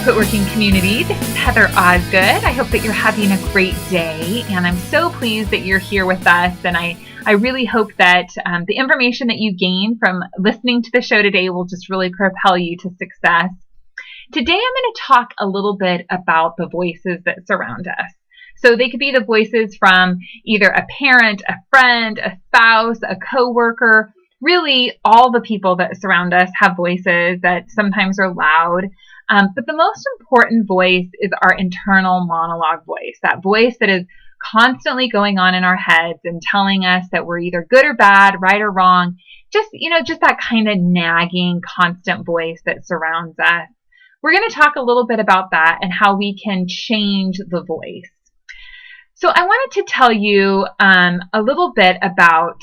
Adequate Working Community. This is Heather Osgood. I hope that you're having a great day, and I'm so pleased that you're here with us, and I really hope that the information that you gain from listening to the show today will just really propel you to success. Today I'm going to talk a little bit about the voices that surround us. So they could be the voices from either a parent, a friend, a spouse, a coworker. Really, all the people that surround us have voices that sometimes are loud. But the most important voice is our internal monologue voice, that voice that is constantly going on in our heads and telling us that we're either good or bad, right or wrong. Just that kind of nagging, constant voice that surrounds us. We're going to talk a little bit about that and how we can change the voice. So I wanted to tell you a little bit about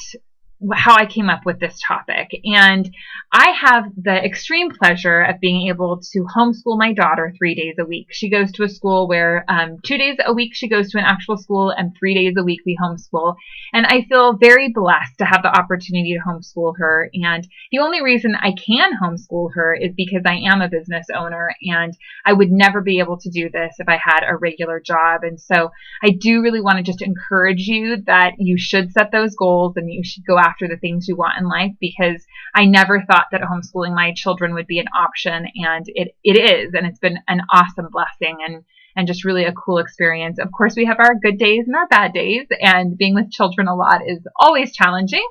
how I came up with this topic. And I have the extreme pleasure of being able to homeschool my daughter 3 days a week. She goes to a school where 2 days a week she goes to an actual school and 3 days a week we homeschool. And I feel very blessed to have the opportunity to homeschool her. And the only reason I can homeschool her is because I am a business owner and I would never be able to do this if I had a regular job. And so I do really want to just encourage you that you should set those goals and you should go after the things you want in life, because I never thought that homeschooling my children would be an option, and it is, and it's been an awesome blessing and just really a cool experience. Of course, we have our good days and our bad days, and being with children a lot is always challenging,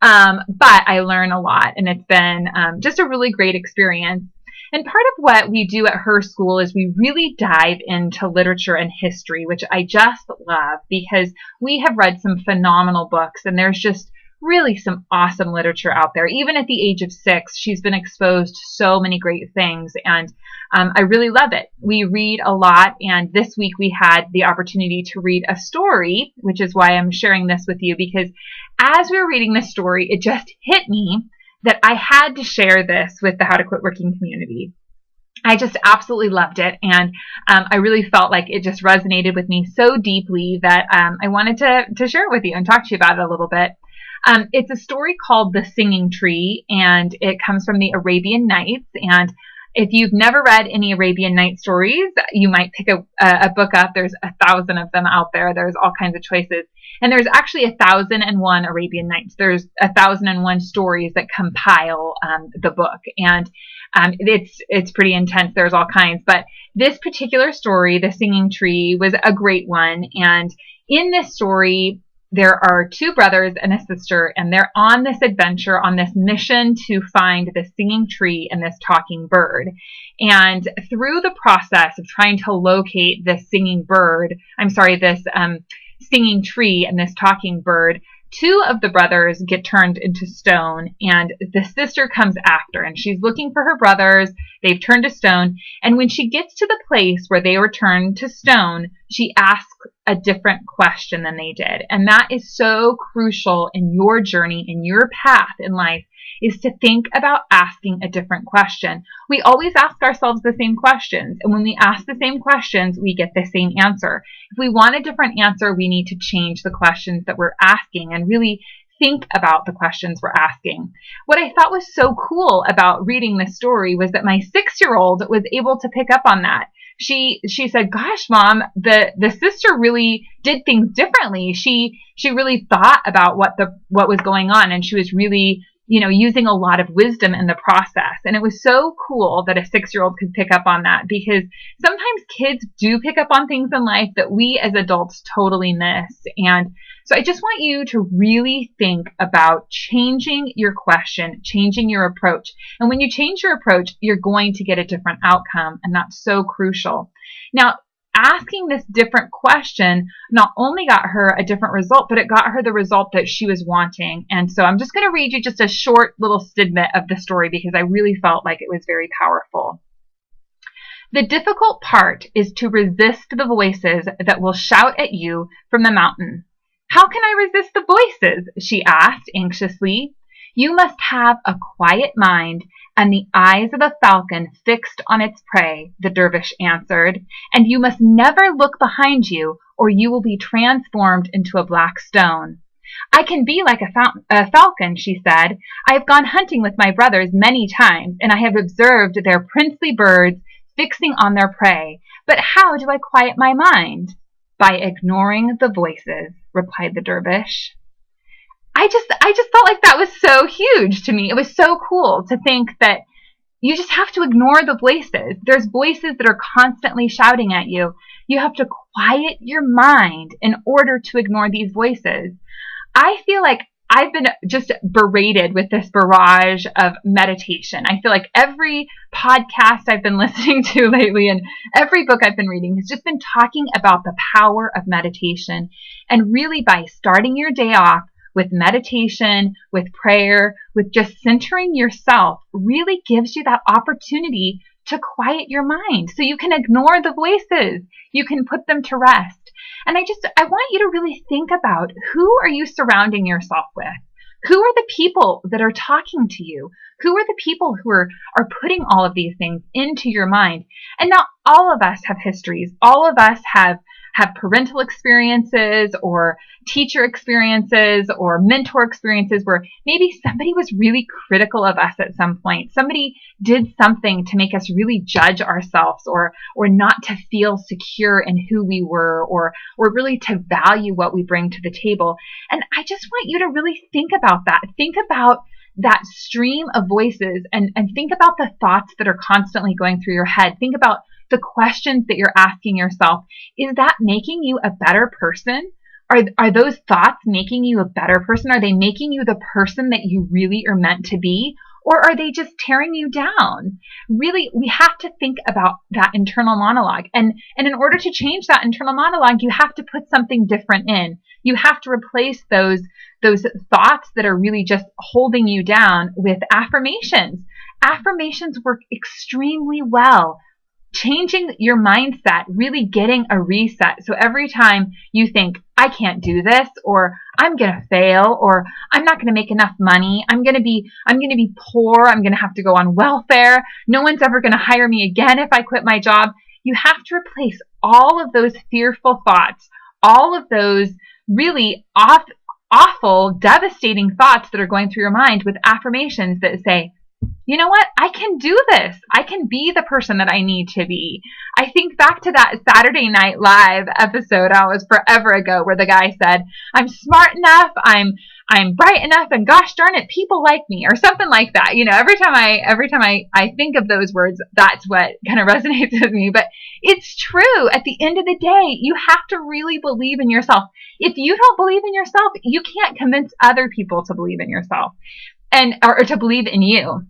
but I learn a lot, and it's been just a really great experience. And part of what we do at her school is we really dive into literature and history, which I just love, because we have read some phenomenal books, and there's just really some awesome literature out there. Even at the age of 6, she's been exposed to so many great things, and I really love it. We read a lot, and this week we had the opportunity to read a story, which is why I'm sharing this with you, because as we were reading this story, it just hit me that I had to share this with the How to Quit Working community. I just absolutely loved it, and I really felt like it just resonated with me so deeply that I wanted to share it with you and talk to you about it a little bit. It's a story called The Singing Tree, and it comes from the Arabian Nights. And if you've never read any Arabian Night stories, you might pick a book up. There's 1,000 of them out there. There's all kinds of choices. And there's actually 1,001 Arabian Nights. There's 1,001 stories that compile the book. And it's pretty intense. There's all kinds. But this particular story, The Singing Tree, was a great one. And in this story, there are 2 brothers and a sister, and they're on this adventure, on this mission to find this singing tree and this talking bird. And through the process of trying to locate this singing tree and this talking bird, 2 of the brothers get turned into stone, and the sister comes after, and she's looking for her brothers. They've turned to stone, and when she gets to the place where they were turned to stone, she asks a different question than they did. And that is so crucial in your journey, in your path in life, is to think about asking a different question. We always ask ourselves the same questions, and when we ask the same questions, we get the same answer. If we want a different answer, we need to change the questions that we're asking and really think about the questions we're asking. What I thought was so cool about reading this story was that my 6-year-old was able to pick up on that. She said, "Gosh, Mom, the sister really did things differently. She really thought about what was going on, and she was really using a lot of wisdom in the process." And it was so cool that a 6-year-old could pick up on that, because sometimes kids do pick up on things in life that we as adults totally miss. And so I just want you to really think about changing your question, changing your approach. And when you change your approach, you're going to get a different outcome, and that's so crucial. Now, asking this different question not only got her a different result, but it got her the result that she was wanting. And so I'm just going to read you just a short little snippet of the story, because I really felt like it was very powerful. "The difficult part is to resist the voices that will shout at you from the mountain." "How can I resist the voices?" she asked anxiously. "You must have a quiet mind and the eyes of a falcon fixed on its prey," the dervish answered, "and you must never look behind you, or you will be transformed into a black stone." "I can be like a falcon," she said. "I have gone hunting with my brothers many times, and I have observed their princely birds fixing on their prey. But how do I quiet my mind? By ignoring the voices, replied the dervish. I just felt like that was so huge to me. It was so cool to think that you just have to ignore the voices. There's voices that are constantly shouting at you. You have to quiet your mind in order to ignore these voices. I feel like I've been just berated with this barrage of meditation. I feel like every podcast I've been listening to lately and every book I've been reading has just been talking about the power of meditation. And really, by starting your day off with meditation, with prayer, with just centering yourself, really gives you that opportunity to quiet your mind so you can ignore the voices. You can put them to rest. And I want you to really think about, who are you surrounding yourself with? Who are the people that are talking to you? Who are the people who are putting all of these things into your mind? And not all of us have histories. All of us have parental experiences or teacher experiences or mentor experiences where maybe somebody was really critical of us at some point. Somebody did something to make us really judge ourselves or not to feel secure in who we were or really to value what we bring to the table. And I just want you to really think about that. Think about that stream of voices and think about the thoughts that are constantly going through your head. Think about the questions that you're asking yourself. Is that making you a better person? Are those thoughts making you a better person? Are they making you the person that you really are meant to be? Or are they just tearing you down? Really, we have to think about that internal monologue. And in order to change that internal monologue, you have to put something different in. You have to replace those thoughts that are really just holding you down with affirmations. Affirmations work extremely well. Changing your mindset, really getting a reset. So every time you think, I can't do this, or I'm going to fail, or I'm not going to make enough money, I'm going to be poor, I'm going to have to go on welfare, no one's ever going to hire me again if I quit my job. You have to replace all of those fearful thoughts, all of those really awful, devastating thoughts that are going through your mind with affirmations that say, you know what? I can do this. I can be the person that I need to be. I think back to that Saturday Night Live episode, it was forever ago, where the guy said, I'm smart enough, I'm bright enough, and gosh darn it, people like me, or something like that. You know, every time I think of those words, that's what kind of resonates with me. But it's true. At the end of the day, you have to really believe in yourself. If you don't believe in yourself, you can't convince other people to believe in yourself or to believe in you.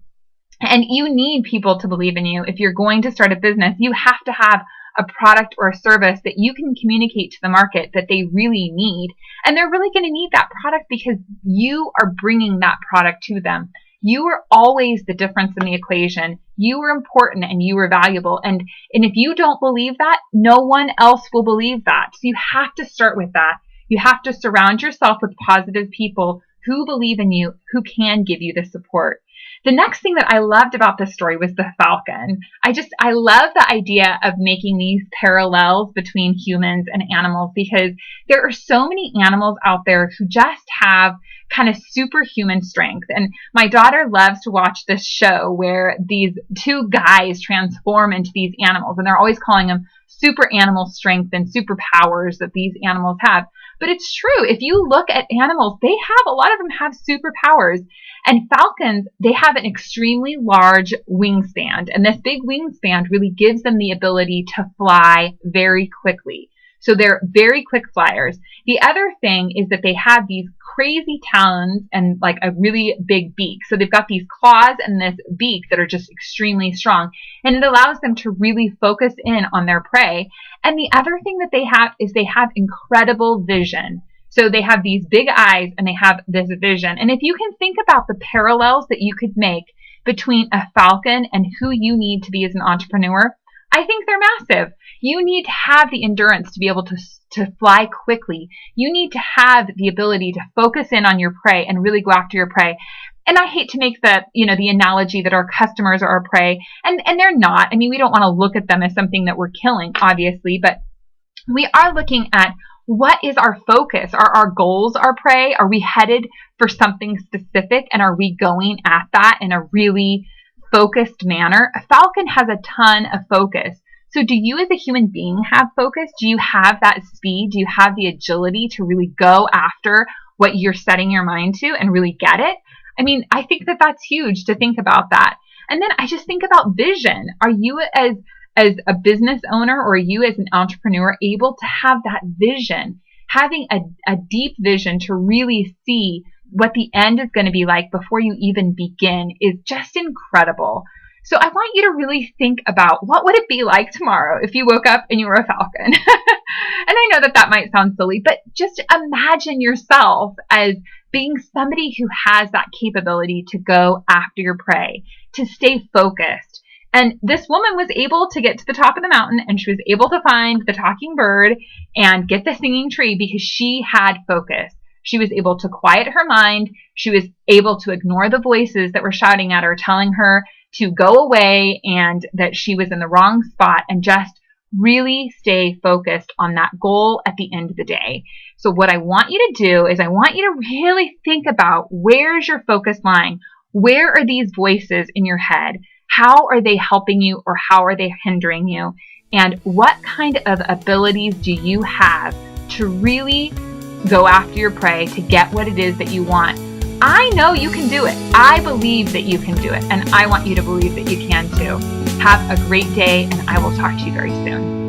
And you need people to believe in you. If you're going to start a business, you have to have a product or a service that you can communicate to the market that they really need. And they're really going to need that product because you are bringing that product to them. You are always the difference in the equation. You are important and you are valuable. And if you don't believe that, no one else will believe that. So you have to start with that. You have to surround yourself with positive people who believe in you, who can give you the support. The next thing that I loved about this story was the falcon. I love the idea of making these parallels between humans and animals, because there are so many animals out there who just have kind of superhuman strength. And my daughter loves to watch this show where these two guys transform into these animals, and they're always calling them super animal strength and superpowers that these animals have. But it's true. If you look at animals, a lot of them have superpowers. And falcons, they have an extremely large wingspan. And this big wingspan really gives them the ability to fly very quickly. So they're very quick flyers. The other thing is that they have these crazy talons and like a really big beak. So they've got these claws and this beak that are just extremely strong. And it allows them to really focus in on their prey. And the other thing that they have is they have incredible vision. So they have these big eyes and they have this vision. And if you can think about the parallels that you could make between a falcon and who you need to be as an entrepreneur, I think they're massive. You need to have the endurance to be able to fly quickly. You need to have the ability to focus in on your prey and really go after your prey. And I hate to make the analogy that our customers are our prey, and they're not. I mean, we don't want to look at them as something that we're killing, obviously, but we are looking at what is our focus? Are our goals our prey? Are we headed for something specific, and are we going at that in a really focused manner. A falcon has a ton of focus. So do you as a human being have focus? Do you have that speed? Do you have the agility to really go after what you're setting your mind to and really get it? I mean, I think that that's huge to think about that. And then I just think about vision. Are you as a business owner or you as an entrepreneur able to have that vision, having a deep vision to really see what the end is going to be like before you even begin is just incredible. So I want you to really think about what would it be like tomorrow if you woke up and you were a falcon. And I know that that might sound silly, but just imagine yourself as being somebody who has that capability to go after your prey, to stay focused. And this woman was able to get to the top of the mountain, and she was able to find the talking bird and get the singing tree because she had focus. She was able to quiet her mind. She was able to ignore the voices that were shouting at her, telling her to go away and that she was in the wrong spot, and just really stay focused on that goal at the end of the day. So what I want you to do is I want you to really think about, where's your focus lying? Where are these voices in your head? How are they helping you or how are they hindering you? And what kind of abilities do you have to really go after your prey to get what it is that you want? I know you can do it. I believe that you can do it. And I want you to believe that you can too. Have a great day, and I will talk to you very soon.